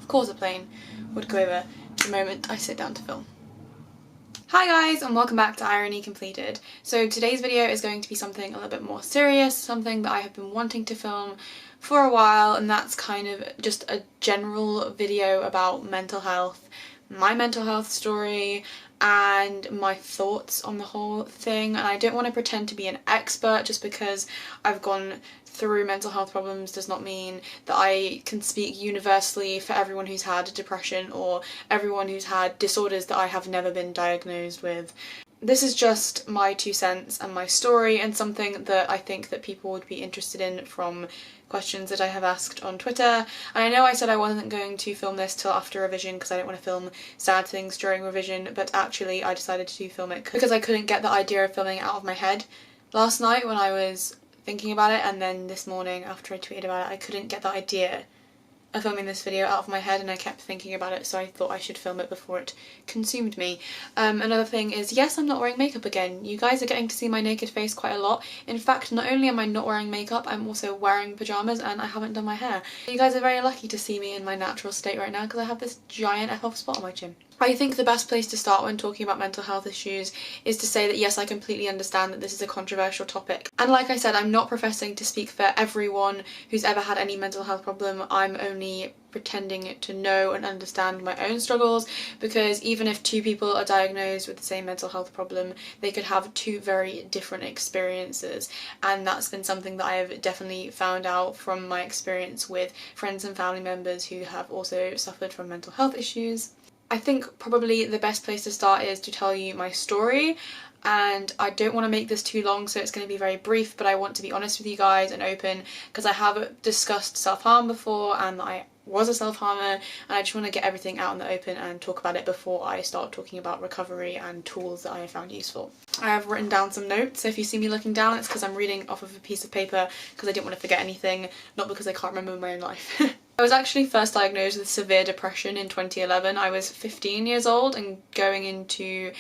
of course a plane would go over the moment I sit down to film. Hi guys, and welcome back to Irony Completed. So today's video is going to be something a little bit more serious, something that I have been wanting to film for a while, and that's kind of just a general video about mental health, my mental health story, and my thoughts on the whole thing. And I don't want to pretend to be an expert. Just because I've gone through mental health problems does not mean that I can speak universally for everyone who's had depression or everyone who's had disorders that I have never been diagnosed with. This is just my 2 cents and my story, and something that I think that people would be interested in from questions that I have asked on Twitter. And I know I said I wasn't going to film this till after revision because I don't want to film sad things during revision, but actually I decided to film it because I couldn't get the idea of filming it out of my head last night when I was thinking about it, and then this morning after I tweeted about it I couldn't get the idea of filming this video out of my head, and I kept thinking about it, so I thought I should film it before it consumed me. Another thing is, yes, I'm not wearing makeup again. You guys are getting to see my naked face quite a lot. In fact, not only am I not wearing makeup, I'm also wearing pyjamas and I haven't done my hair. You guys are very lucky to see me in my natural state right now because I have this giant F-off spot on my chin. I think the best place to start when talking about mental health issues is to say that yes, I completely understand that this is a controversial topic. And like I said, I'm not professing to speak for everyone who's ever had any mental health problem. I'm only pretending to know and understand my own struggles, because even if 2 people are diagnosed with the same mental health problem, they could have 2 very different experiences. And that's been something that I have definitely found out from my experience with friends and family members who have also suffered from mental health issues. I think probably the best place to start is to tell you my story, and I don't want to make this too long, so it's going to be very brief, but I want to be honest with you guys and open, because I have discussed self-harm before and I was a self-harmer, and I just want to get everything out in the open and talk about it before I start talking about recovery and tools that I have found useful. I have written down some notes, so if you see me looking down, it's because I'm reading off of a piece of paper because I didn't want to forget anything, not because I can't remember my own life. I was actually first diagnosed with severe depression in 2011. I was 15 years old and going into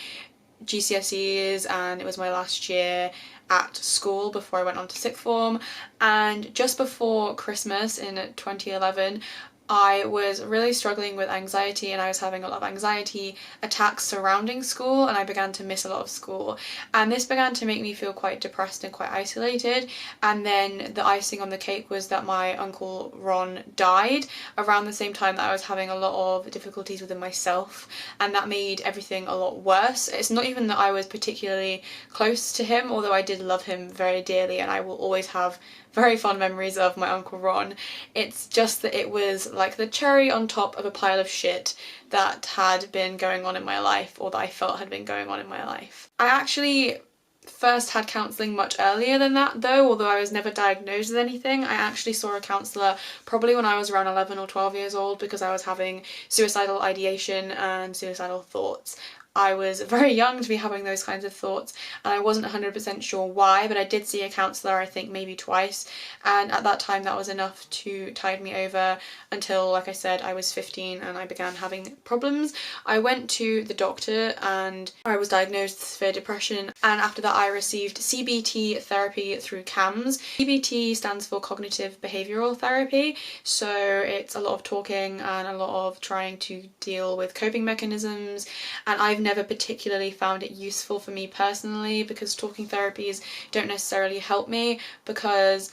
GCSEs, and it was my last year at school before I went on to sixth form. And just before Christmas in 2011, I was really struggling with anxiety, and I was having a lot of anxiety attacks surrounding school, and I began to miss a lot of school, and this began to make me feel quite depressed and quite isolated. And then the icing on the cake was that my uncle Ron died around the same time that I was having a lot of difficulties within myself, and that made everything a lot worse. It's not even that I was particularly close to him, although I did love him very dearly and I will always have very fond memories of my Uncle Ron. It's just that it was like the cherry on top of a pile of shit that had been going on in my life, or that I felt had been going on in my life. I actually first had counselling much earlier than that though, although I was never diagnosed with anything. I actually saw a counsellor probably when I was around 11 or 12 years old because I was having suicidal ideation and suicidal thoughts. I was very young to be having those kinds of thoughts, and I wasn't 100% sure why, but I did see a counsellor, I think maybe twice, and at that time that was enough to tide me over until, like I said, I was 15 and I began having problems. I went to the doctor and I was diagnosed with severe depression, and after that I received CBT therapy through CAMS. CBT stands for Cognitive Behavioural Therapy, so it's a lot of talking and a lot of trying to deal with coping mechanisms, and I've never particularly found it useful for me personally because talking therapies don't necessarily help me, because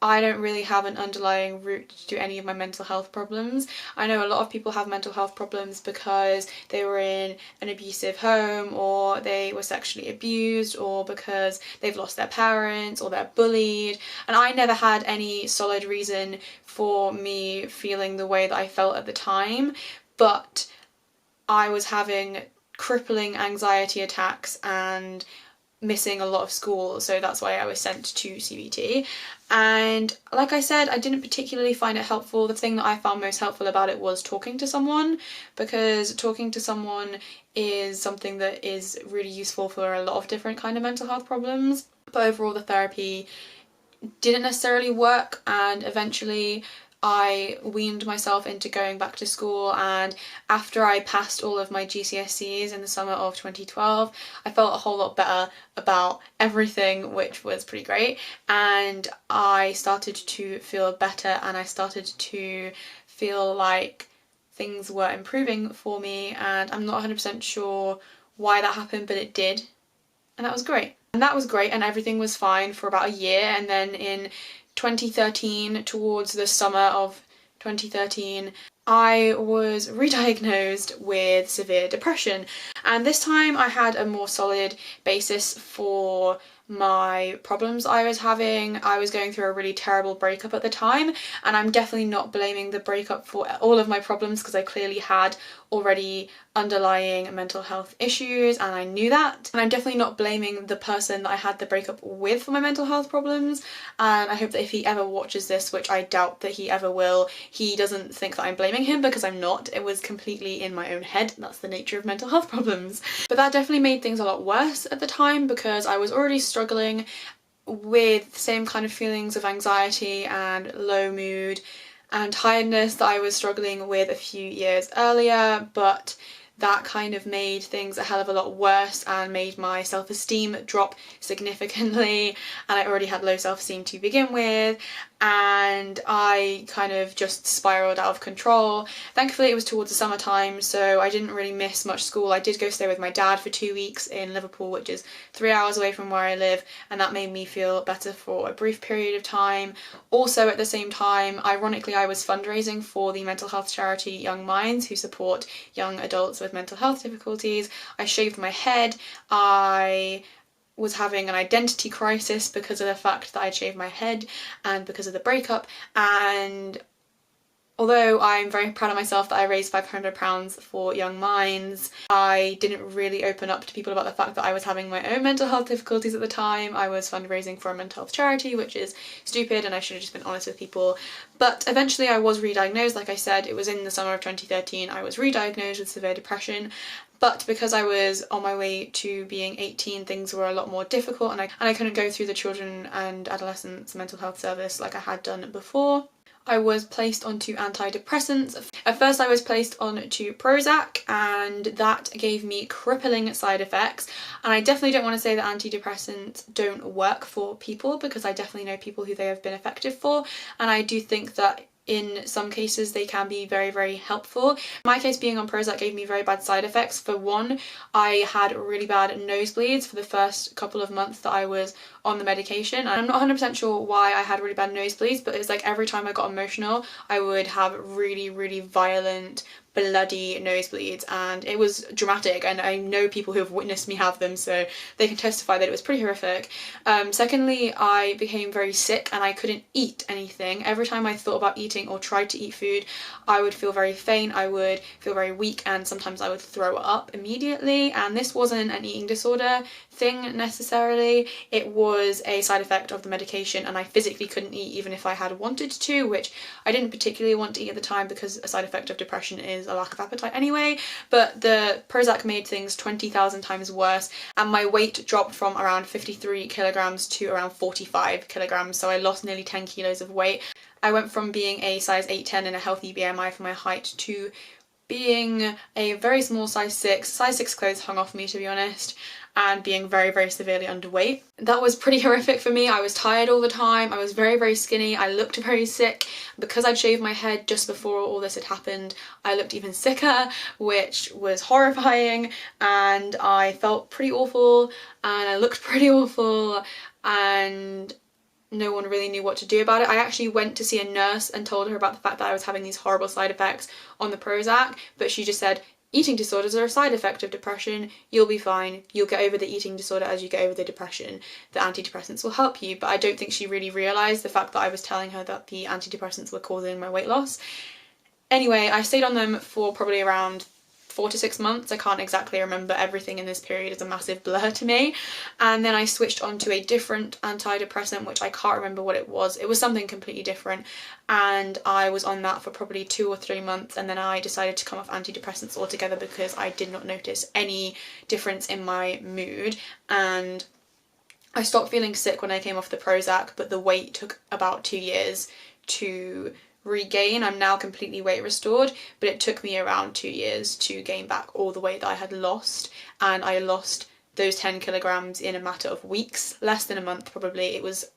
I don't really have an underlying root to any of my mental health problems. I know a lot of people have mental health problems because they were in an abusive home, or they were sexually abused, or because they've lost their parents, or they're bullied, and I never had any solid reason for me feeling the way that I felt at the time, but I was having crippling anxiety attacks and missing a lot of school, so that's why I was sent to CBT. And like I said, I didn't particularly find it helpful. The thing that I found most helpful about it was talking to someone, because talking to someone is something that is really useful for a lot of different kind of mental health problems. But overall the therapy didn't necessarily work, and eventually I weaned myself into going back to school, and after I passed all of my GCSEs in the summer of 2012, I felt a whole lot better about everything, which was pretty great, and I started to feel better, and I started to feel like things were improving for me, and I'm not 100% sure why that happened, but it did, and that was great. And everything was fine for about a year, and then in 2013, towards the summer of 2013, I was re-diagnosed with severe depression, and this time I had a more solid basis for my problems I was having. I was going through a really terrible breakup at the time, and I'm definitely not blaming the breakup for all of my problems, because I clearly had already underlying mental health issues and I knew that. And I'm definitely not blaming the person that I had the breakup with for my mental health problems, and I hope that if he ever watches this, which I doubt that he ever will, he doesn't think that I'm blaming him, because I'm not. It was completely in my own head. That's the nature of mental health problems. But that definitely made things a lot worse at the time, because I was already struggling with the same kind of feelings of anxiety and low mood and tiredness that I was struggling with a few years earlier, but that kind of made things a hell of a lot worse and made my self-esteem drop significantly, and I already had low self-esteem to begin with, and I kind of just spiraled out of control. Thankfully it was towards the summertime, so I didn't really miss much school. I did go stay with my dad for 2 weeks in Liverpool, which is 3 hours away from where I live, and that made me feel better for a brief period of time. Also at the same time, ironically, I was fundraising for the mental health charity Young Minds, who support young adults with mental health difficulties. I shaved my head. I was having an identity crisis because of the fact that I'd shaved my head and because of the breakup, and although I'm very proud of myself that I raised £500 for Young Minds, I didn't really open up to people about the fact that I was having my own mental health difficulties at the time. I was fundraising for a mental health charity, which is stupid, and I should have just been honest with people. But eventually I was re-diagnosed. Like I said, it was in the summer of 2013 I was re-diagnosed with severe depression. But because I was on my way to being 18, things were a lot more difficult, and I couldn't go through the children and adolescents mental health service like I had done before. I was placed onto antidepressants. At first I was placed onto Prozac, and that gave me crippling side effects, and I definitely don't want to say that antidepressants don't work for people, because I definitely know people who they have been effective for, and I do think that in some cases they can be very, very helpful. My case, being on Prozac gave me very bad side effects. For one, I had really bad nosebleeds for the first couple of months that I was on the medication, and I'm not 100% sure why I had really bad nosebleeds, but it was like every time I got emotional I would have really, really violent bloody nosebleeds, and it was dramatic, and I know people who have witnessed me have them, so they can testify that it was pretty horrific. Secondly, I became very sick and I couldn't eat anything. Every time I thought about eating or tried to eat food, I would feel very faint, I would feel very weak, and sometimes I would throw up immediately. And this wasn't an eating disorder thing necessarily, it was a side effect of the medication, and I physically couldn't eat even if I had wanted to, which I didn't particularly want to eat at the time, because a side effect of depression is a lack of appetite anyway. But the Prozac made things 20,000 times worse, and my weight dropped from around 53 kilograms to around 45 kilograms, so I lost nearly 10 kilos of weight. I went from being a size 8-10 and a healthy BMI for my height to being a very small size 6. Size 6 clothes hung off me, to be honest, and being very, very severely underweight. That was pretty horrific for me. I was tired all the time, I was very, very skinny, I looked very sick. Because I'd shaved my head just before all this had happened, I looked even sicker, which was horrifying, and I felt pretty awful, and I looked pretty awful, and no one really knew what to do about it. I actually went to see a nurse and told her about the fact that I was having these horrible side effects on the Prozac, but she just said, eating disorders are a side effect of depression, you'll be fine, you'll get over the eating disorder as you get over the depression, the antidepressants will help you. But I don't think she really realised the fact that I was telling her that the antidepressants were causing my weight loss. Anyway, I stayed on them for probably around 4 to 6 months. I can't exactly remember everything in this period, it's a massive blur to me. And then I switched on to a different antidepressant, which I can't remember what it was. It was something completely different, and I was on that for probably 2 or 3 months, and then I decided to come off antidepressants altogether because I did not notice any difference in my mood. And I stopped feeling sick when I came off the Prozac, but the weight took about 2 years to regain. I'm now completely weight restored, but it took me around 2 years to gain back all the weight that I had lost, and I lost those 10 kilograms in a matter of weeks, less than a month probably. It was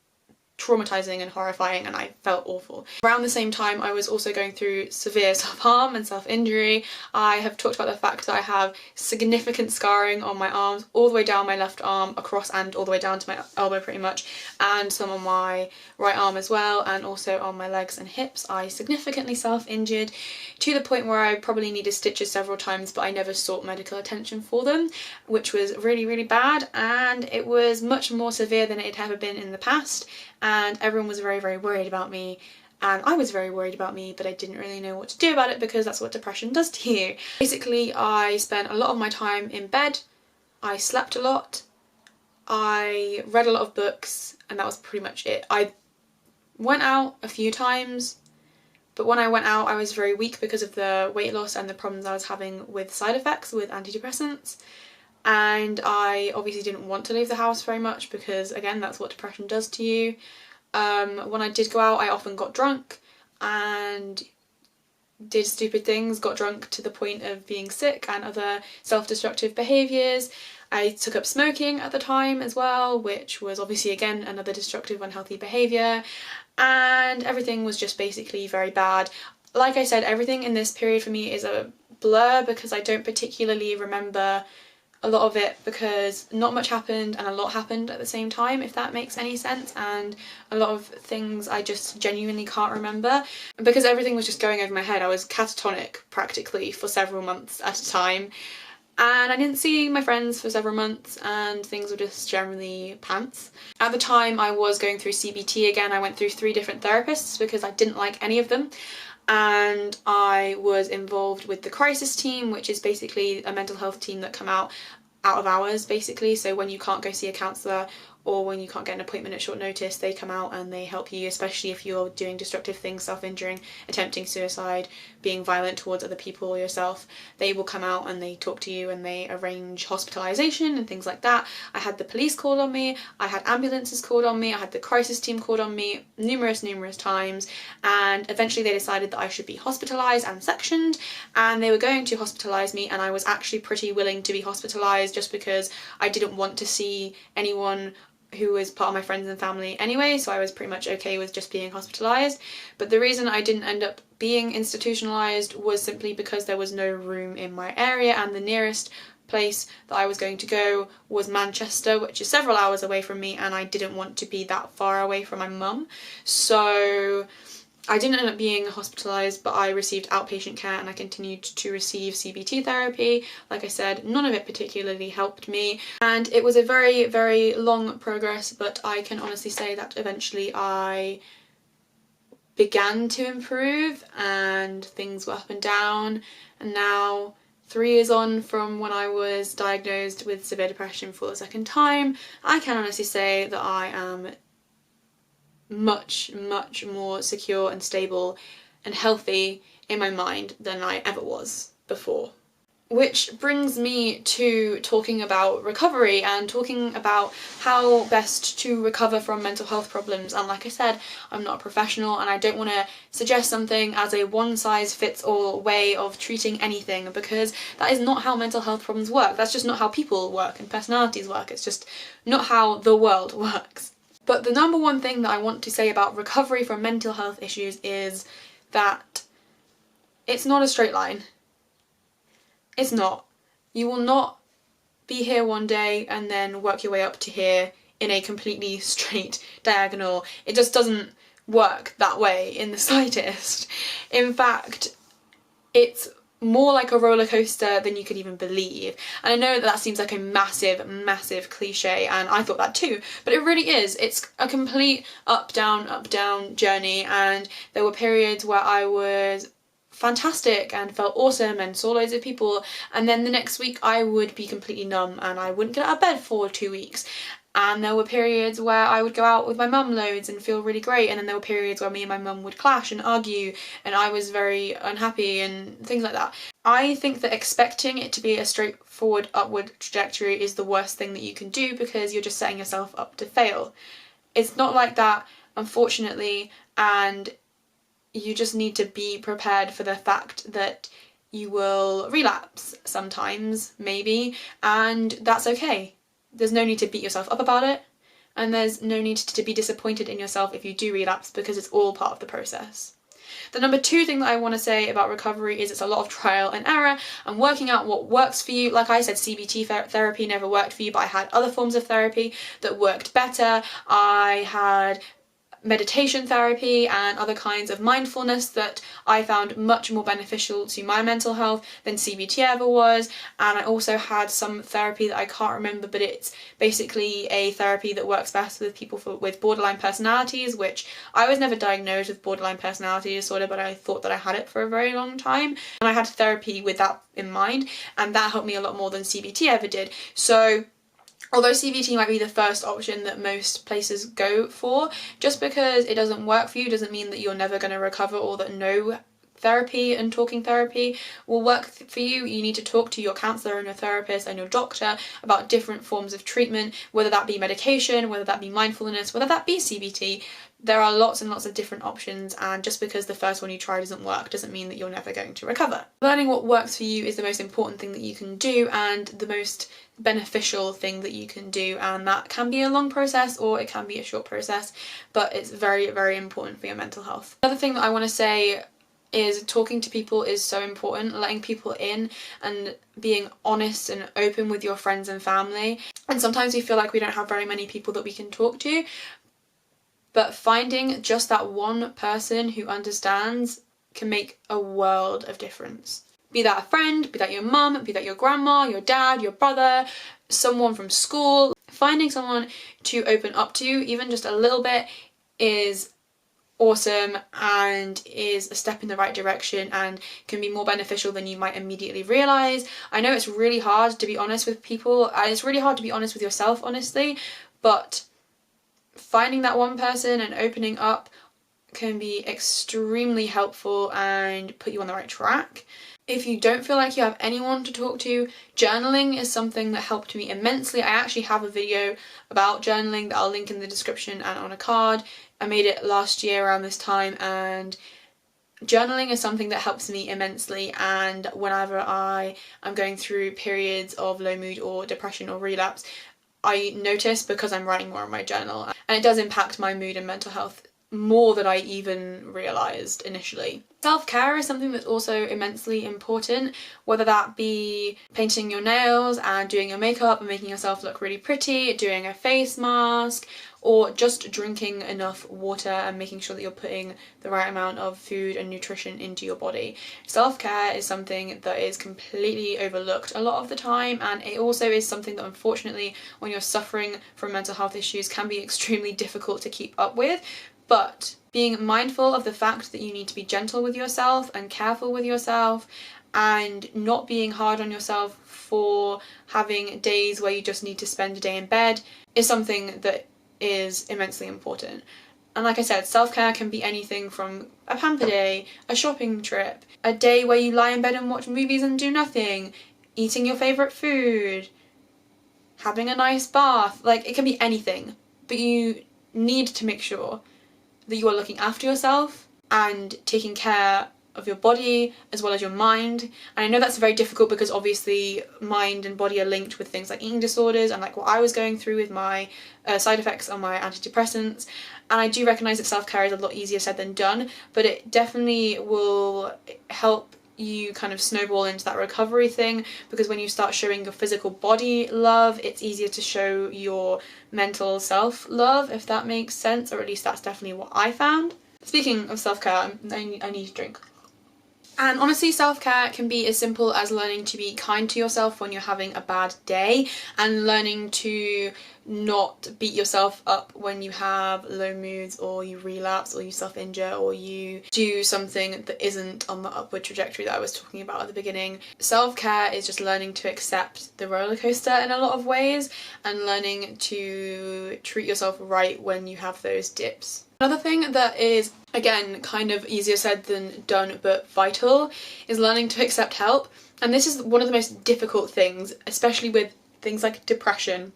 traumatizing and horrifying, and I felt awful. Around the same time, I was also going through severe self-harm and self-injury. I have talked about the fact that I have significant scarring on my arms, all the way down my left arm, across and all the way down to my elbow pretty much, and some on my right arm as well, and also on my legs and hips. I significantly self-injured to the point where I probably needed stitches several times, but I never sought medical attention for them, which was really, really bad, and it was much more severe than it had ever been in the past. And everyone was very, very worried about me, and I was very worried about me, but I didn't really know what to do about it because that's what depression does to you. Basically, I spent a lot of my time in bed, I slept a lot, I read a lot of books, and that was pretty much it. I went out a few times, but when I went out I was very weak because of the weight loss and the problems I was having with side effects with antidepressants. And I obviously didn't want to leave the house very much because, again, that's what depression does to you. When I did go out, I often got drunk and did stupid things, got drunk to the point of being sick and other self-destructive behaviours. I took up smoking at the time as well, which was obviously, again, another destructive, unhealthy behaviour. And everything was just basically very bad. Like I said, everything in this period for me is a blur because I don't particularly remember a lot of it because not much happened and a lot happened at the same time, if that makes any sense, and a lot of things I just genuinely can't remember because everything was just going over my head. I was catatonic practically for several months at a time, and I didn't see my friends for several months and things were just generally pants. At the time I was going through CBT again. I went through 3 different therapists because I didn't like any of them. And I was involved with the crisis team, which is basically a mental health team that come out of hours basically. So when you can't go see a counsellor or when you can't get an appointment at short notice, they come out and they help you, especially if you're doing destructive things, self-injuring, attempting suicide, being violent towards other people or yourself. They will come out and they talk to you and they arrange hospitalisation and things like that. I had the police called on me, I had ambulances called on me, I had the crisis team called on me numerous times, and eventually they decided that I should be hospitalised and sectioned, and they were going to hospitalise me, and I was actually pretty willing to be hospitalised just because I didn't want to see anyone who was part of my friends and family anyway, so I was pretty much okay with just being hospitalised. But the reason I didn't end up being institutionalised was simply because there was no room in my area, and the nearest place that I was going to go was Manchester, which is several hours away from me, and I didn't want to be that far away from my mum. So I didn't end up being hospitalised, but I received outpatient care and I continued to receive CBT therapy. Like I said, none of it particularly helped me, and it was a very, very long progress, but I can honestly say that eventually I began to improve and things were up and down, and now 3 years on from when I was diagnosed with severe depression for the second time, I can honestly say that I am much more secure and stable and healthy in my mind than I ever was before. Which brings me to talking about recovery and talking about how best to recover from mental health problems. And like I said, I'm not a professional and I don't want to suggest something as a one-size-fits-all way of treating anything, because that is not how mental health problems work. That's just not how people work and personalities work. It's just not how the world works. But the number one thing that I want to say about recovery from mental health issues is that it's not a straight line. It's not. You will not be here one day and then work your way up to here in a completely straight diagonal. It just doesn't work that way in the slightest. In fact, it's more like a roller coaster than you could even believe. And I know that seems like a massive cliche, and I thought that too, but it really is. It's a complete up down journey, and there were periods where I was fantastic and felt awesome and saw loads of people, and then the next week I would be completely numb and I wouldn't get out of bed for 2 weeks. And there were periods where I would go out with my mum loads and feel really great, and then there were periods where me and my mum would clash and argue and I was very unhappy and things like that. I think that expecting it to be a straightforward upward trajectory is the worst thing that you can do, because you're just setting yourself up to fail. It's not like that, unfortunately, and you just need to be prepared for the fact that you will relapse sometimes, maybe, and that's okay. There's no need to beat yourself up about it. and there's no need to be disappointed in yourself if you do relapse, because it's all part of the process. The number 2 thing that I want to say about recovery is it's a lot of trial and error and working out what works for you. Like I said, CBT therapy never worked for you, but I had other forms of therapy that worked better. I had meditation therapy and other kinds of mindfulness that I found much more beneficial to my mental health than CBT ever was. And I also had some therapy that I can't remember, but it's basically a therapy that works best with people with borderline personalities, which I was never diagnosed with borderline personality disorder, but I thought that I had it for a very long time, and I had therapy with that in mind, and that helped me a lot more than CBT ever did. So although CBT might be the first option that most places go for, just because it doesn't work for you doesn't mean that you're never going to recover, or that no therapy and talking therapy will work for you. You need to talk to your counsellor and your therapist and your doctor about different forms of treatment, whether that be medication, whether that be mindfulness, whether that be CBT. There are lots and lots of different options, and just because the first one you try doesn't work doesn't mean that you're never going to recover. Learning what works for you is the most important thing that you can do, and the most beneficial thing that you can do, and that can be a long process or it can be a short process, but it's very, very important for your mental health. Another thing that I want to say is talking to people is so important, letting people in and being honest and open with your friends and family. And sometimes we feel like we don't have very many people that we can talk to, but finding just that one person who understands can make a world of difference. Be that a friend, be that your mum, be that your grandma, your dad, your brother, someone from school. Finding someone to open up to, even just a little bit, is awesome and is a step in the right direction and can be more beneficial than you might immediately realise. I know it's really hard to be honest with people, and it's really hard to be honest with yourself, honestly, but finding that one person and opening up can be extremely helpful and put you on the right track. If you don't feel like you have anyone to talk to, journaling is something that helped me immensely. I actually have a video about journaling that I'll link in the description and on a card. I made it last year around this time, and journaling is something that helps me immensely. And whenever I am going through periods of low mood or depression or relapse, I notice, because I'm writing more in my journal, and it does impact my mood and mental health more than I even realised initially. Self-care is something that's also immensely important, whether that be painting your nails and doing your makeup and making yourself look really pretty, doing a face mask, or just drinking enough water and making sure that you're putting the right amount of food and nutrition into your body. Self-care is something that is completely overlooked a lot of the time, and it also is something that, unfortunately, when you're suffering from mental health issues, can be extremely difficult to keep up with. But being mindful of the fact that you need to be gentle with yourself and careful with yourself, and not being hard on yourself for having days where you just need to spend a day in bed, is something that is immensely important. And like I said, self-care can be anything from a pamper day, a shopping trip, a day where you lie in bed and watch movies and do nothing, eating your favourite food, having a nice bath. Like, it can be anything, but you need to make sure that you are looking after yourself and taking care of your body as well as your mind. And I know that's very difficult, because obviously mind and body are linked with things like eating disorders and like what I was going through with my side effects on my antidepressants. And I do recognise that self-care is a lot easier said than done, but it definitely will help you kind of snowball into that recovery thing, because when you start showing your physical body love, it's easier to show your mental self love, if that makes sense, or at least that's definitely what I found. Speaking of self-care, I need to drink. And honestly, self-care can be as simple as learning to be kind to yourself when you're having a bad day, and learning to not beat yourself up when you have low moods, or you relapse, or you self-injure, or you do something that isn't on the upward trajectory that I was talking about at the beginning. Self-care is just learning to accept the roller coaster in a lot of ways, and learning to treat yourself right when you have those dips. Another thing that is, again, kind of easier said than done but vital, is learning to accept help. And this is one of the most difficult things, especially with things like depression,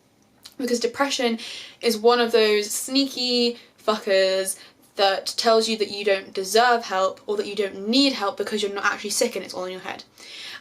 because depression is one of those sneaky fuckers that tells you that you don't deserve help or that you don't need help because you're not actually sick and it's all in your head.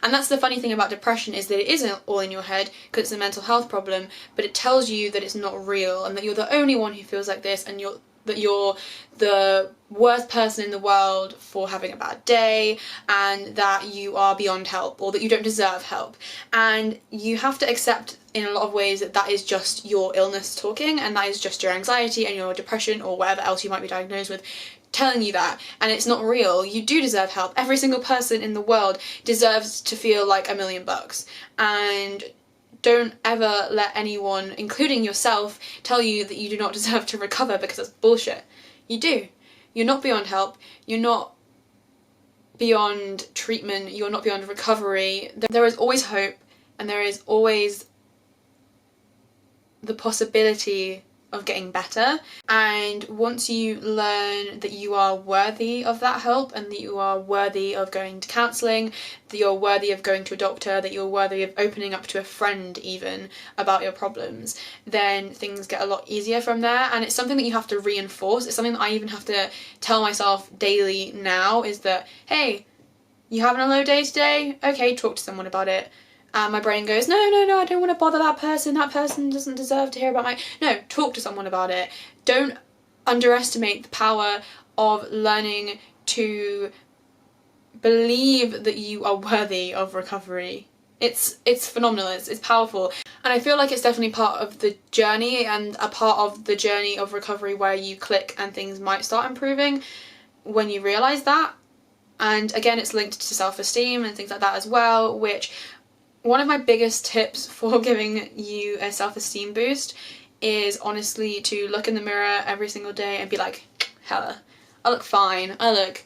And that's the funny thing about depression, is that it isn't all in your head because it's a mental health problem, but it tells you that it's not real and that you're the only one who feels like this, and that you're the worst person in the world for having a bad day, and that you are beyond help or that you don't deserve help. And you have to accept in a lot of ways that that is just your illness talking, and that is just your anxiety and your depression or whatever else you might be diagnosed with telling you that, and it's not real. You do deserve help. Every single person in the world deserves to feel like $1,000,000, and don't ever let anyone, including yourself, tell you that you do not deserve to recover, because that's bullshit. You do. You're not beyond help. You're not beyond treatment. You're not beyond recovery. There is always hope, and there is always the possibility of getting better. And once you learn that you are worthy of that help, and that you are worthy of going to counselling, that you're worthy of going to a doctor, that you're worthy of opening up to a friend even about your problems, then things get a lot easier from there. And it's something that you have to reinforce. It's something that I even have to tell myself daily now, is that, hey, you having a low day today? Okay, talk to someone about it. And my brain goes, no, I don't want to bother that person doesn't deserve to hear about my... No, talk to someone about it. Don't underestimate the power of learning to believe that you are worthy of recovery. It's phenomenal, it's powerful. And I feel like it's definitely part of the journey, and a part of the journey of recovery where you click and things might start improving when you realise that. And again, it's linked to self-esteem and things like that as well, which... One of my biggest tips for giving you a self-esteem boost is honestly to look in the mirror every single day and be like, hella, I look fine, I look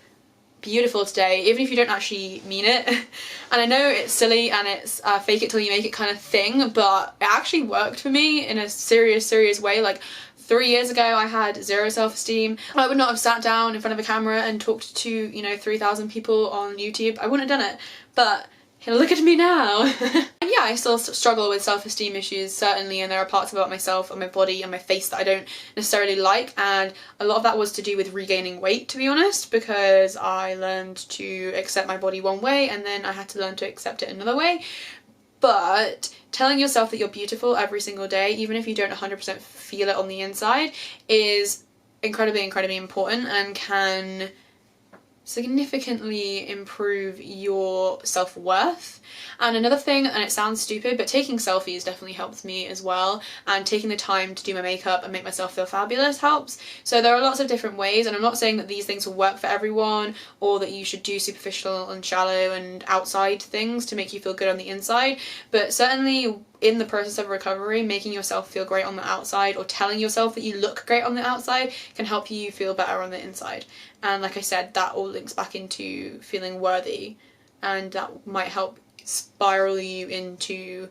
beautiful today, even if you don't actually mean it. And I know it's silly and it's a fake it till you make it kind of thing, but it actually worked for me in a serious way. Like 3 years ago, I had zero self-esteem. I would not have sat down in front of a camera and talked to, 3,000 people on YouTube. I wouldn't have done it, but look at me now. And yeah, I still struggle with self-esteem issues, certainly, and there are parts about myself and my body and my face that I don't necessarily like, and a lot of that was to do with regaining weight, to be honest, because I learned to accept my body one way and then I had to learn to accept it another way. But telling yourself that you're beautiful every single day, even if you don't 100% feel it on the inside, is incredibly important and can significantly improve your self-worth. And another thing, and it sounds stupid, but taking selfies definitely helps me as well, and taking the time to do my makeup and make myself feel fabulous helps. So there are lots of different ways, and I'm not saying that these things will work for everyone, or that you should do superficial and shallow and outside things to make you feel good on the inside, but certainly in the process of recovery, making yourself feel great on the outside, or telling yourself that you look great on the outside, can help you feel better on the inside. And like I said, that all links back into feeling worthy, and that might help spiral you into,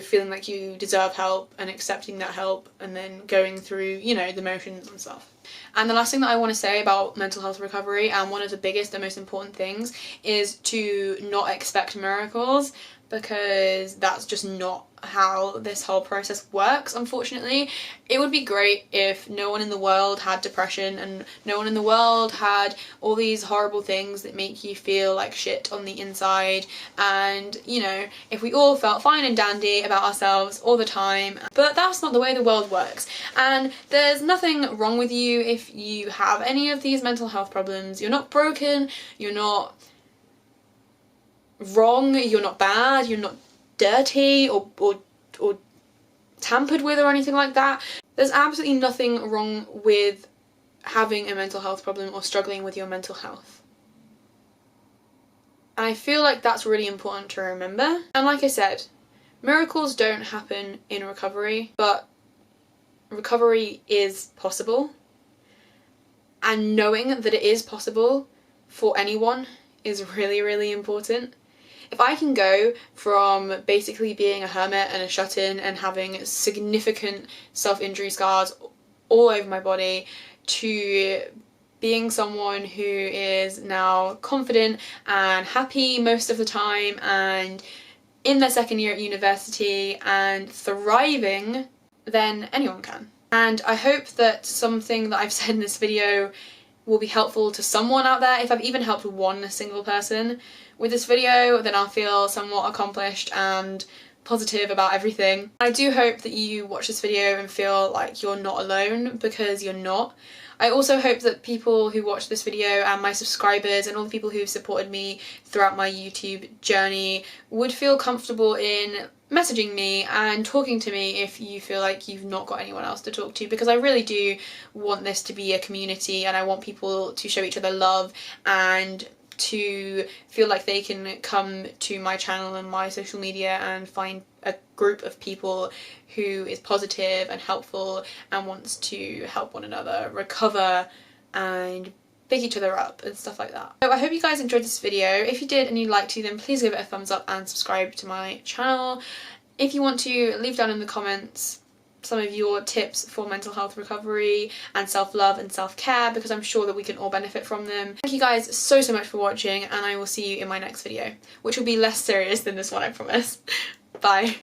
feeling like you deserve help and accepting that help, and then going through, the motions and stuff. And the last thing that I want to say about mental health recovery, and one of the biggest and most important things, is to not expect miracles, because that's just not how this whole process works, unfortunately. It would be great if no one in the world had depression and no one in the world had all these horrible things that make you feel like shit on the inside, and if we all felt fine and dandy about ourselves all the time. But that's not the way the world works, and there's nothing wrong with you if you have any of these mental health problems. You're not broken, you're not wrong, you're not bad, you're not dirty or tampered with or anything like that. There's absolutely nothing wrong with having a mental health problem or struggling with your mental health. And I feel like that's really important to remember. And like I said, miracles don't happen in recovery, but recovery is possible. And knowing that it is possible for anyone is really important. If I can go from basically being a hermit and a shut-in and having significant self-injury scars all over my body, to being someone who is now confident and happy most of the time and in their second year at university and thriving, then anyone can. And I hope that something that I've said in this video will be helpful to someone out there. If I've even helped one single person with this video, then I'll feel somewhat accomplished and positive about everything. I do hope that you watch this video and feel like you're not alone, because you're not. I also hope that people who watch this video and my subscribers and all the people who've supported me throughout my YouTube journey would feel comfortable in messaging me and talking to me if you feel like you've not got anyone else to talk to, because I really do want this to be a community, and I want people to show each other love and to feel like they can come to my channel and my social media and find a group of people who is positive and helpful and wants to help one another recover and pick each other up and stuff like that. So I hope you guys enjoyed this video. If you did and you'd like to, then please give it a thumbs up and subscribe to my channel. If you want to, leave down in the comments some of your tips for mental health recovery and self-love and self-care, because I'm sure that we can all benefit from them. Thank you guys so much for watching, and I will see you in my next video, which will be less serious than this one, I promise. Bye.